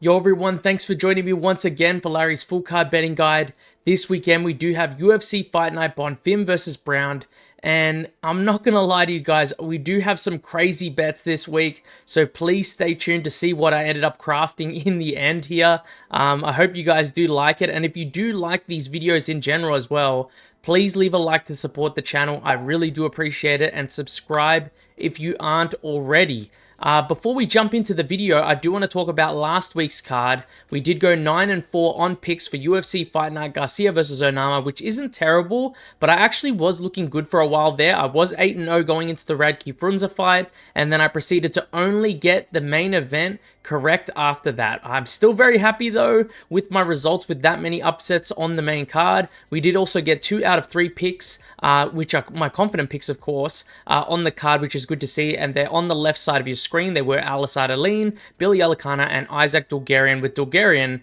Yo everyone, thanks for joining me once again for Larry's full card betting guide. This weekend we do have UFC Fight Night Bonfim versus Brown, and I'm not gonna lie to you guys, we do have some crazy bets this week, so please stay tuned to see what I ended up crafting in the end here. I hope you guys do like it, and if you do like these videos in general as well, please leave a like to support the channel. I really do appreciate it, and subscribe if you aren't already. Before we jump into the video, I do want to talk about last week's card. We did go 9-4 on picks for UFC Fight Night Garcia versus Onama, which isn't terrible, but I actually was looking good for a while there. I was 8-0 going into the Radke Frunze fight, and then I proceeded to only get the main event correct after that. I'm still very happy though with my results with that many upsets on the main card. We did also get 2 out of 3 picks, which are my confident picks of course, on the card, which is good to see, and they're on the left side of your screen. They were Alice Adeline, Billy Alicana, and Isaac Dulgarian, with Dulgarian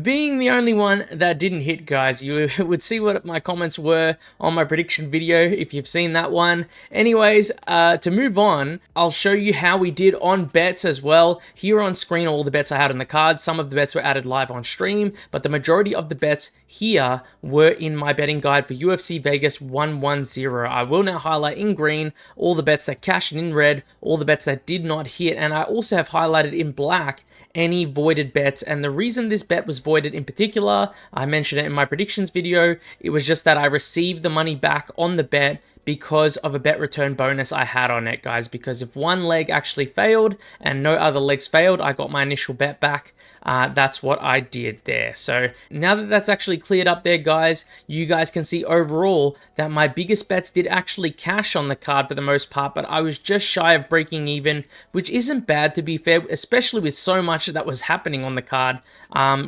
being the only one that didn't hit, guys. You would see what my comments were on my prediction video if you've seen that one. Anyways, to move on, I'll show you how we did on bets as well. Here on screen, all the bets I had on the card. Some of the bets were added live on stream, but the majority of the bets here were in my betting guide for UFC Vegas 110. I will now highlight in green all the bets that cashed, and in red all the bets that did not hit, and I also have highlighted in black any voided bets. And the reason this bet was voided in particular, I mentioned it in my predictions video, it was just that I received the money back on the bet because of a bet return bonus I had on it, guys. Because if one leg actually failed and no other legs failed, I got my initial bet back. That's what I did there. So now that that's actually cleared up there, guys, you guys can see overall that my biggest bets did actually cash on the card for the most part, but I was just shy of breaking even, which isn't bad to be fair, especially with so much that was happening on the card,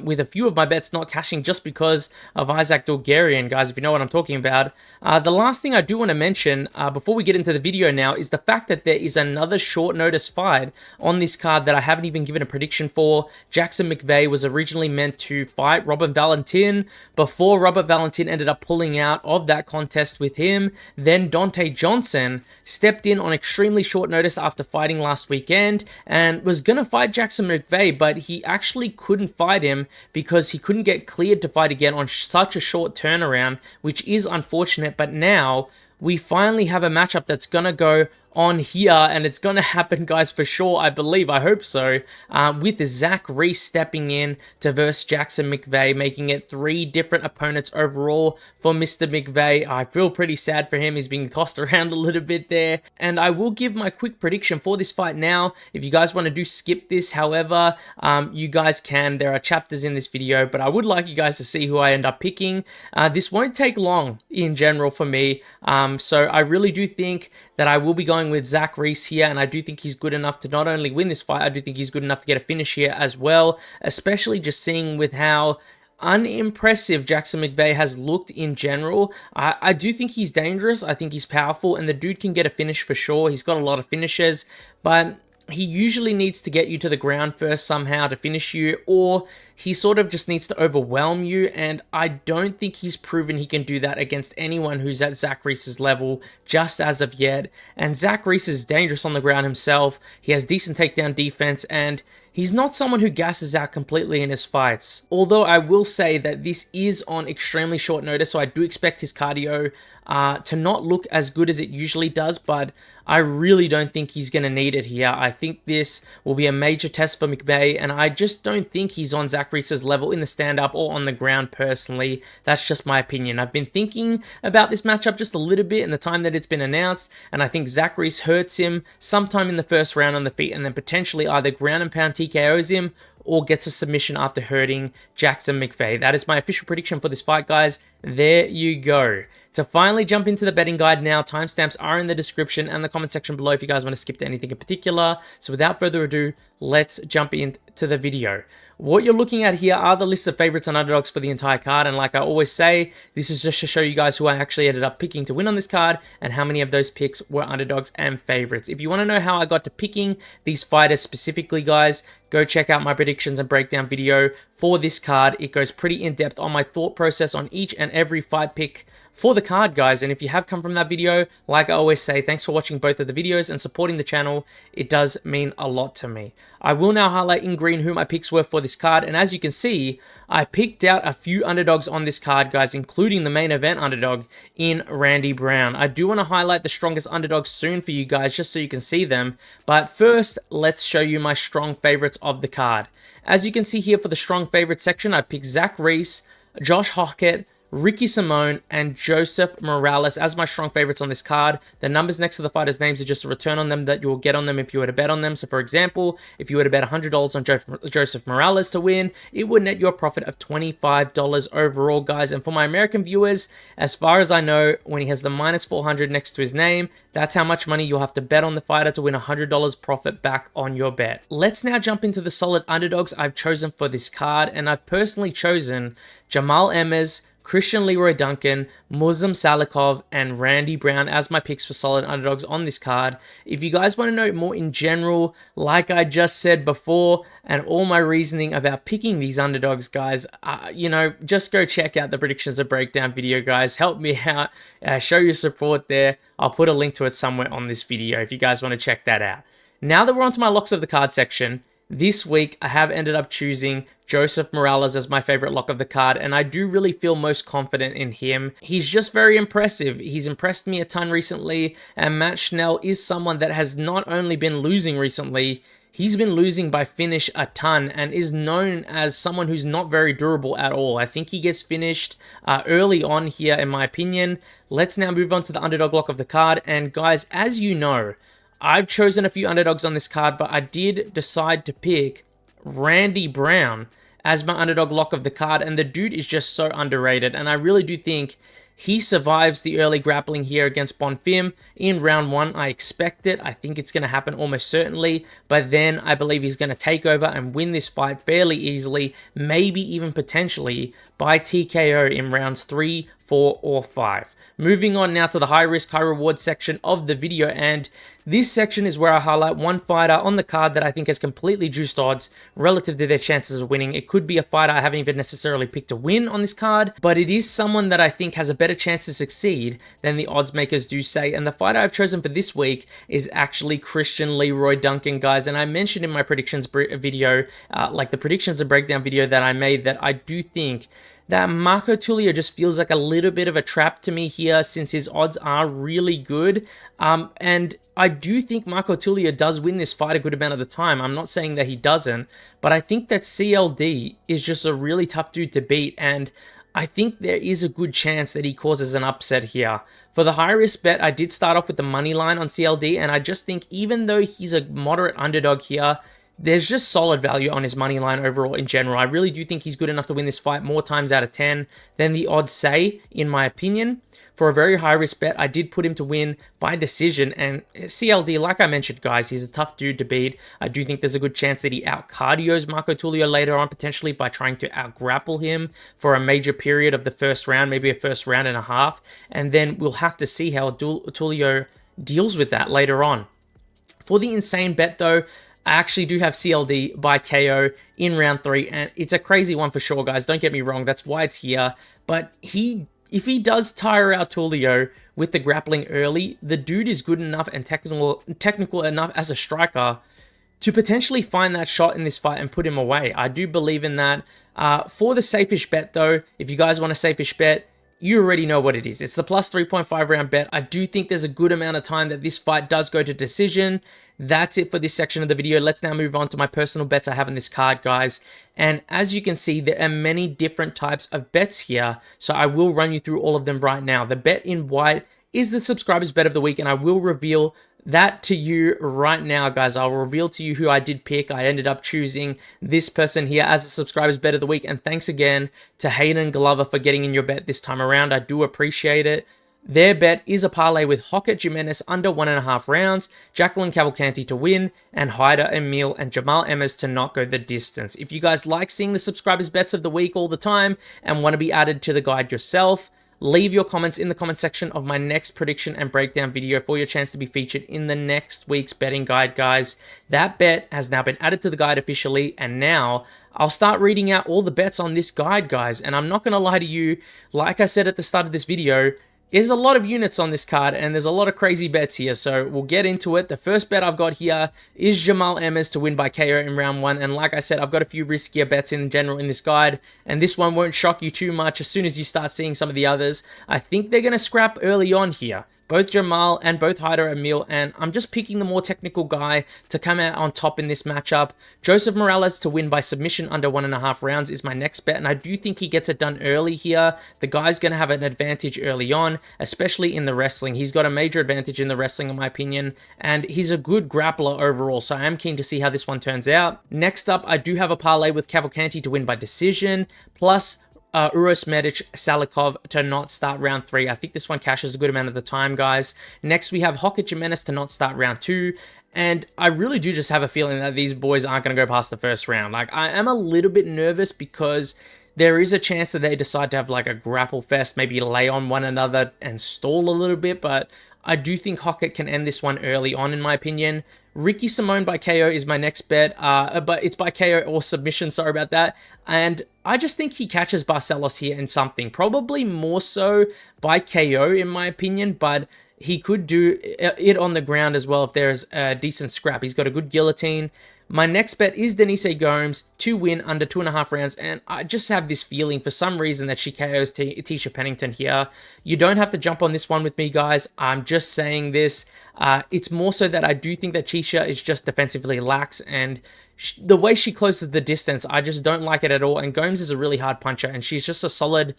with a few of my bets not cashing just because of Isaac Dulgarian, guys, if you know what I'm talking about. The last thing I do want to mention before we get into the video now is the fact that there is another short notice fight on this card that I haven't even given a prediction for. Jackson McVey was originally meant to fight Robert Valentin before Robert Valentin ended up pulling out of that contest with him. Then Dante Johnson stepped in on extremely short notice after fighting last weekend and was going to fight Jackson McVey, but he actually couldn't fight him because he couldn't get cleared to fight again on such a short turnaround, which is unfortunate. But now we finally have a matchup that's going to go on here, and it's going to happen, guys, for sure, I believe. I hope so. With Zach Reese stepping in to verse Jackson McVey, making it 3 different opponents overall for Mr. McVey. I feel pretty sad for him. He's being tossed around a little bit there. And I will give my quick prediction for this fight now. If you guys want to skip this, however, you guys can. There are chapters in this video, but I would like you guys to see who I end up picking. This won't take long in general for me. So I really do think that I will be going with Zach Reese here, and I do think he's good enough to not only win this fight, I do think he's good enough to get a finish here as well, especially just seeing with how unimpressive Jackson McVey has looked in general. I do think he's dangerous. I think he's powerful, and the dude can get a finish for sure. He's got a lot of finishes, but he usually needs to get you to the ground first somehow to finish you, or he sort of just needs to overwhelm you, and I don't think he's proven he can do that against anyone who's at Zach Reese's level just as of yet. And Zach Reese is dangerous on the ground himself. He has decent takedown defense, and he's not someone who gasses out completely in his fights. Although I will say that this is on extremely short notice, so I do expect his cardio to not look as good as it usually does, but I really don't think he's going to need it here. I think this will be a major test for McVey, and I just don't think he's on Zach Reese's level in the stand-up or on the ground personally. That's just my opinion. I've been thinking about this matchup just a little bit in the time that it's been announced, and I think Zach Reese hurts him sometime in the first round on the feet, and then potentially either ground and pound TKOs him or gets a submission after hurting Jackson McVey. That is my official prediction for this fight, guys. There you go. To finally jump into the betting guide now, timestamps are in the description and the comment section below if you guys want to skip to anything in particular. So without further ado, let's jump into the video. What you're looking at here are the list of favorites and underdogs for the entire card, and like I always say, this is just to show you guys who I actually ended up picking to win on this card and how many of those picks were underdogs and favorites. If you want to know how I got to picking these fighters specifically, guys, go check out my predictions and breakdown video for this card. It goes pretty in depth on my thought process on each and every fight pick for the card, guys. And if you have come from that video, like I always say, thanks for watching both of the videos and supporting the channel. It does mean a lot to me. I will now highlight in green who my picks were for this card, and as you can see, I picked out a few underdogs on this card, guys, including the main event underdog in Randy Brown. I do want to highlight the strongest underdogs soon for you guys, just so you can see them, but first, let's show you my strong favorites of the card. As you can see here for the strong favorites section, I've picked Reese, Josh Hockett, Ricky Simone, and Joseph Morales as my strong favorites on this card. The numbers next to the fighters' names are just a return on them that you will get on them if you were to bet on them. So, for example, if you were to bet $100 on Joseph Morales to win, it would net you a profit of $25 overall, guys. And for my American viewers, as far as I know, when he has the minus 400 next to his name, that's how much money you'll have to bet on the fighter to win $100 profit back on your bet. Let's now jump into the solid underdogs I've chosen for this card, and I've personally chosen Jamal Emmers, Christian Leroy Duncan, Muslim Salikov, and Randy Brown as my picks for solid underdogs on this card. If you guys want to know more in general, like I just said before, and all my reasoning about picking these underdogs, guys, just go check out the predictions and breakdown video, guys. Help me out, show your support there. I'll put a link to it somewhere on this video if you guys want to check that out. Now that we're on to my locks of the card section, this week, I have ended up choosing Joseph Morales as my favorite lock of the card, and I do really feel most confident in him. He's just very impressive. He's impressed me a ton recently, and Matt Schnell is someone that has not only been losing recently, he's been losing by finish a ton and is known as someone who's not very durable at all. I think he gets finished early on here, in my opinion. Let's now move on to the underdog lock of the card, and guys, as you know, I've chosen a few underdogs on this card, but I did decide to pick Randy Brown as my underdog lock of the card, and the dude is just so underrated, and I really do think he survives the early grappling here against Bonfim in round 1. I expect it. I think it's going to happen almost certainly, but then I believe he's going to take over and win this fight fairly easily, maybe even potentially by TKO in rounds 3, 4, or 5. Moving on now to the high risk, high reward section of the video, and this section is where I highlight one fighter on the card that I think has completely juiced odds relative to their chances of winning. It could be a fighter I haven't even necessarily picked to win on this card, but it is someone that I think has a better chance to succeed than the odds makers do say, and the fighter I've chosen for this week is actually Christian Leroy Duncan, guys, and I mentioned in my predictions video, like the predictions and breakdown video that I made, that I do think that Marco Tulio just feels like a little bit of a trap to me here since his odds are really good. And I do think Marco Tulio does win this fight a good amount of the time. I'm not saying that he doesn't, but I think that CLD is just a really tough dude to beat, and I think there is a good chance that he causes an upset here. For the high risk bet, I did start off with the money line on CLD, and I just think even though he's a moderate underdog here, there's just solid value on his money line overall in general. I really do think he's good enough to win this fight more times out of 10 than the odds say, in my opinion. For a very high risk bet, I did put him to win by decision, and CLD, like I mentioned, guys, he's a tough dude to beat. I do think there's a good chance that he out-cardios Marco Tulio later on, potentially by trying to out-grapple him for a major period of the first round, maybe a first round and a half, and then we'll have to see how Tulio deals with that later on. For the insane bet, though, I actually do have CLD by KO in round 3, and it's a crazy one for sure, guys. Don't get me wrong, that's why it's here. But if he does tire out Tulio with the grappling early, the dude is good enough and technical enough as a striker to potentially find that shot in this fight and put him away. I do believe in that. For the safe-ish bet, though, if you guys want a safe-ish bet, you already know what it is. It's the plus 3.5 round bet. I do think there's a good amount of time that this fight does go to decision. That's it for this section of the video. Let's now move on to my personal bets I have in this card, guys. And as you can see, there are many different types of bets here, so I will run you through all of them right now. The bet in white is the subscribers bet of the week, and I will reveal that to you right now, guys. I'll reveal to you who I did pick. I ended up choosing this person here as the subscribers bet of the week, and thanks again to Hayden Glover for getting in your bet this time around. I do appreciate it. Their bet is a parlay with Hockett Jimenez under 1.5 rounds, Jacqueline Cavalcanti to win, and Haider Emil and Jamal Emmers to not go the distance. If you guys like seeing the subscribers bets of the week all the time and want to be added to the guide yourself, leave your comments in the comment section of my next prediction and breakdown video for your chance to be featured in the next week's betting guide, guys. That bet has now been added to the guide officially, and now I'll start reading out all the bets on this guide, guys. And I'm not going to lie to you, like I said at the start of this video, There's a lot of units on this card, and there's a lot of crazy bets here, so we'll get into it. The first bet I've got here is Jamal Emmers to win by KO in round 1, and like I said, I've got a few riskier bets in general in this guide, and this one won't shock you too much as soon as you start seeing some of the others. I think they're going to scrap early on here. Both Jamal and both Hyder Emil, and I'm just picking the more technical guy to come out on top in this matchup. Joseph Morales to win by submission under 1.5 rounds is my next bet, and I do think he gets it done early here. The guy's going to have an advantage early on, especially in the wrestling. He's got a major advantage in the wrestling, in my opinion, and he's a good grappler overall, so I am keen to see how this one turns out. Next up, I do have a parlay with Cavalcanti to win by decision, plus Uros Medic Salikov to not start round 3. I think this one cashes a good amount of the time, guys. Next, we have Hockett Jimenez to not start round 2. And I really do just have a feeling that these boys aren't going to go past the first round. Like, I am a little bit nervous because there is a chance that they decide to have like a grapple fest, maybe lay on one another and stall a little bit, but I do think Hockett can end this one early on, in my opinion. Ricky Simone by KO is my next bet, but it's by KO or submission, sorry about that. And I just think he catches Barcelos here in something, probably more so by KO in my opinion, but he could do it on the ground as well if there's a decent scrap. He's got a good guillotine. My next bet is Denise Gomes to win under 2.5 rounds, and I just have this feeling for some reason that she KOs Tisha Pennington here. You don't have to jump on this one with me, guys. I'm just saying this. It's more so that I do think that Tisha is just defensively lax, and the way she closes the distance, I just don't like it at all. And Gomes is a really hard puncher, and she's just a solid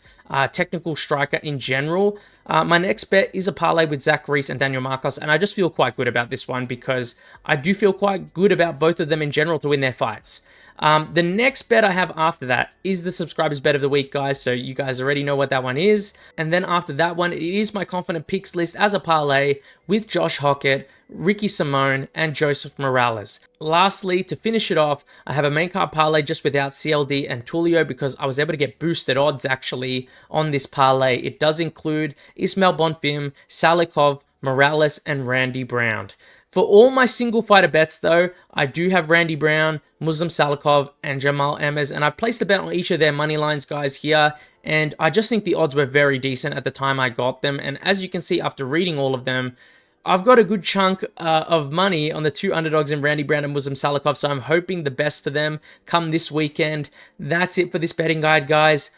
technical striker in general. My next bet is a parlay with Zach Reese and Daniel Marcos, and I just feel quite good about this one because I do feel quite good about both of them in general to win their fights. The next bet I have after that is the subscribers bet of the week, guys, so you guys already know what that one is. And then after that one, it is my confident picks list as a parlay with Josh Hockett, Ricky Simone, and Joseph Morales. Lastly, to finish it off, I have a main card parlay just without CLD and Tulio because I was able to get boosted odds actually on this parlay. It does include Ismail Bonfim, Salikov, Morales, and Randy Brown. For all my single fighter bets though, I do have Randy Brown, Muslim Salikov, and Jamal Emmers, and I've placed a bet on each of their money lines, guys, here, and I just think the odds were very decent at the time I got them, and as you can see after reading all of them, I've got a good chunk of money on the two underdogs in Randy Brown and Muslim Salikov, so I'm hoping the best for them come this weekend. That's it for this betting guide, guys.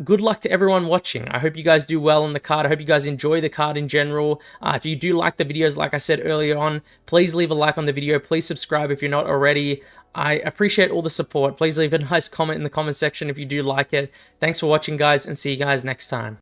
Good luck to everyone watching. I hope you guys do well on the card. I hope you guys enjoy the card in general. If you do like the videos, like I said earlier on, please leave a like on the video. Please subscribe if you're not already. I appreciate all the support. Please leave a nice comment in the comment section if you do like it. Thanks for watching, guys, and see you guys next time.